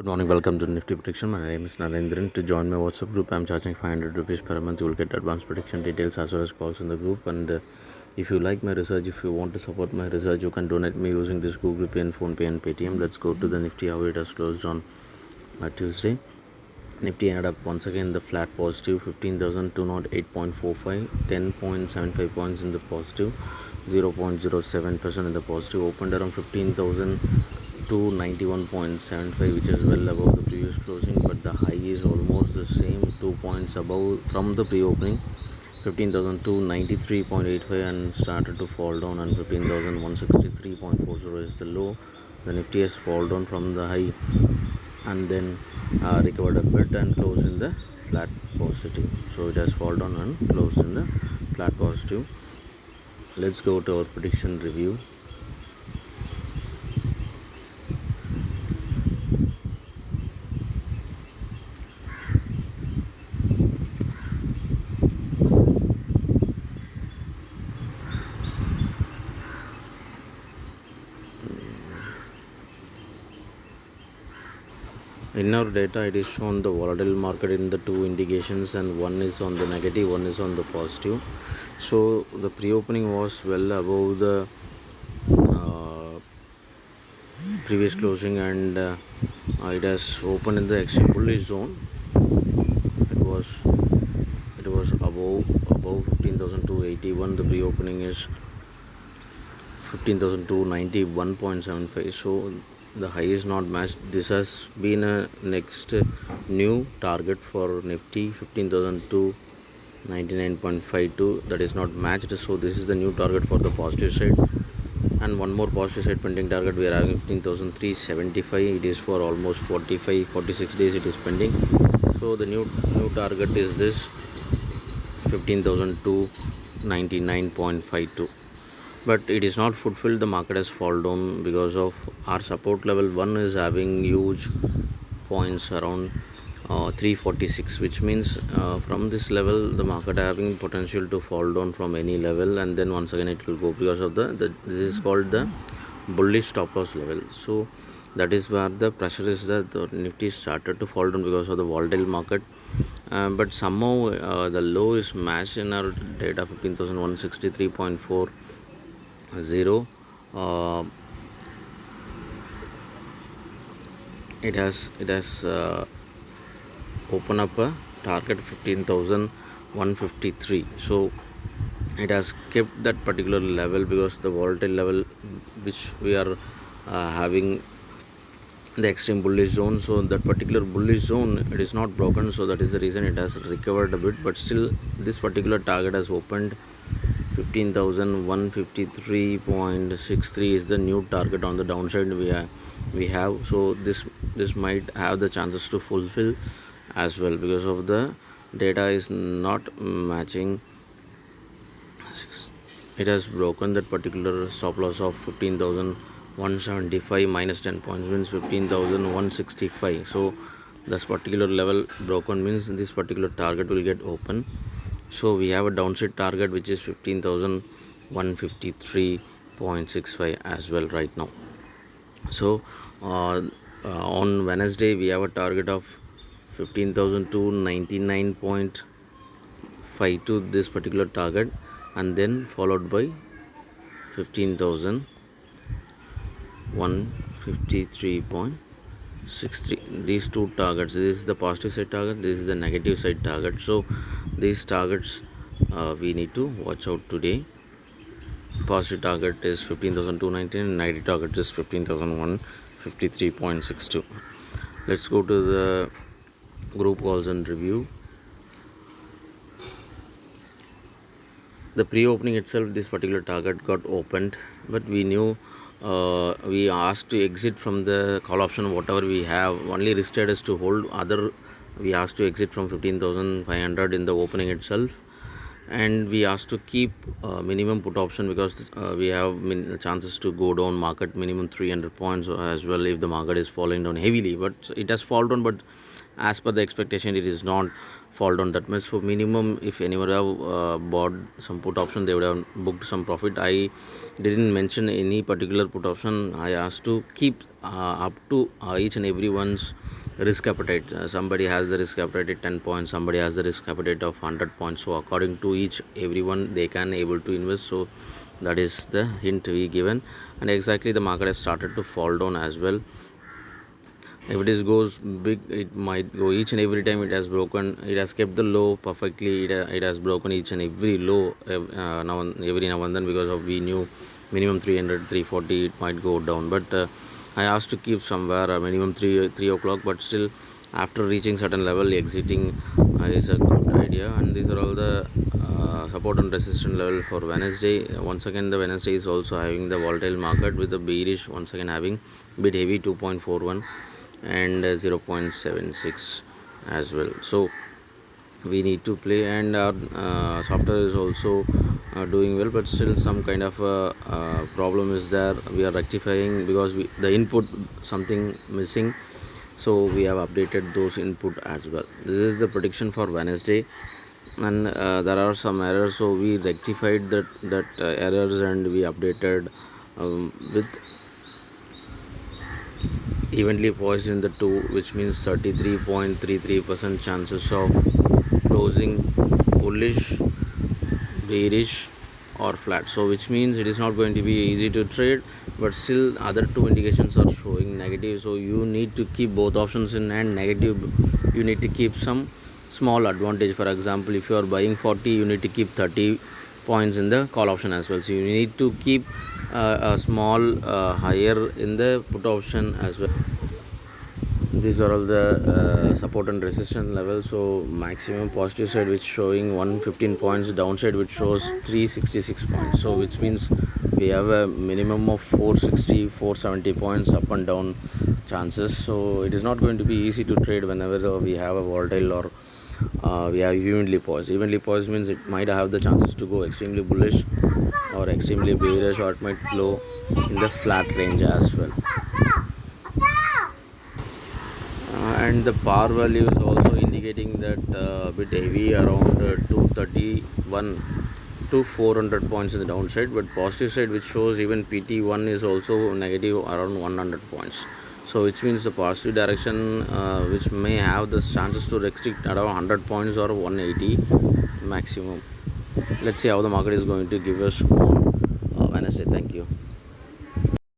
Good morning, welcome to Nifty Prediction. My name is Narendran. To join my WhatsApp group, I'm charging 500 rupees per month. You will get advanced prediction details as well as calls in the group. And if you like my research, if you want to support my research, you can donate me using this Google Pay and PhonePe and Paytm. Let's go to the Nifty, how it has closed on Tuesday. Nifty ended up once again the flat positive, 15,208.45, 10.75 points in the positive, 0.07% in the positive, opened around 15,291.75, which is well above the previous closing, but the high is almost the same, 2 points above from the pre-opening, 15,293.85, and started to fall down, and 15,163.40 is the low. The Nifty has fallen down from the high and then recovered a bit and closed in the flat positive. So it has fallen down and closed in the flat positive. Let's go to our prediction review. In our data, it is shown the volatile market in the two indications, and one is on the negative, one is on the positive. So the pre-opening was well above the previous closing, and it has opened in the extreme bullish zone. It was above 15,281. The pre-opening is 15,291.75. So the high is not matched. This has been a next new target for Nifty, 15,299.52. That is not matched. So this is the new target for the positive side, and one more positive side pending target. We are having 15,375. It is for almost 46 days it is pending. So the new target is this 15,299.52. But it is not fulfilled. The market has fallen down because of our support level. One is having huge points around 346, which means from this level the market having potential to fall down from any level, and then once again it will go because of this is called the bullish stop loss level. So that is where the pressure is that the Nifty started to fall down because of the volatile market. But somehow the low is matched in our data, 15,163.40. It has opened up a target 15,153. So it has kept that particular level because the volatile level which we are having the extreme bullish zone. So that particular bullish zone, it is not broken, so that is the reason it has recovered a bit. But still this particular target has opened 15,153.63 is the new target on the downside we have. So this might have the chances to fulfill as well because of the data is not matching. It has broken that particular stop loss of 15,175 minus 10 points means 15,165. So this particular level broken means this particular target will get open. So we have a downside target which is 15,153.65 as well right now. So on Wednesday we have a target of 15,299.52, this particular target, and then followed by 15,153.63. These two targets, this is the positive side target, this is the negative side target. So these targets we need to watch out today. Positive target is 15,219 and negative target is 15,153.62. Let's go to the group calls and review. The pre-opening itself, this particular target got opened, but we knew we asked to exit from the call option whatever we have. Only listed us to hold. Other we asked to exit from 15,500 in the opening itself, and we asked to keep minimum put option because we have chances to go down market minimum 300 points as well if the market is falling down heavily. But it has fallen down, but as per the expectation it is not fall down that much. So minimum, if anyone have bought some put option, they would have booked some profit. I didn't mention any particular put option. I asked to keep up to each and everyone's risk appetite. Somebody has the risk appetite at 10 points, somebody has the risk appetite of 100 points. So according to each everyone, they can able to invest. So that is the hint we given. And exactly the market has started to fall down as well. If it is goes big, it might go each and every time. It has broken, it has kept the low perfectly. It has broken each and every low every now and then, because of we knew minimum 300 340 it might go down. But I asked to keep somewhere minimum 3 o'clock, but still after reaching certain level, exiting is a good idea. And these are all the support and resistance level for Wednesday. Once again, the Wednesday is also having the volatile market with the bearish once again having bit heavy 2.41 and 0.76 as well. So we need to play, and our software is also doing well, but still some kind of problem is there. We are rectifying because the input something missing, so we have updated those input as well. This is the prediction for Wednesday, and there are some errors, so we rectified that errors, and we updated with evenly poised in the 2, which means 33.33% chances of closing bullish, bearish or flat. So which means it is not going to be easy to trade, but still other two indications are showing negative. So you need to keep both options in hand. Negative, you need to keep some small advantage. For example, if you are buying 40, you need to keep 30 points in the call option as well. So you need to keep a small higher in the put option as well. These are all the support and resistance levels. So maximum positive side which showing 115 points, downside which shows 366 points. So which means we have a minimum of 460 470 points up and down chances. So it is not going to be easy to trade whenever we have a volatile or we have evenly poised. Evenly poised means it might have the chances to go extremely bullish or extremely bearish, or it might flow in the flat range as well. And the par value is also indicating that bit heavy around 231 to 400 points in the downside, but positive side which shows even PT1 is also negative around 100 points. So which means the positive direction which may have the chances to restrict around 100 points or 180 maximum. Let's see how the market is going to give us on Wednesday. Thank you.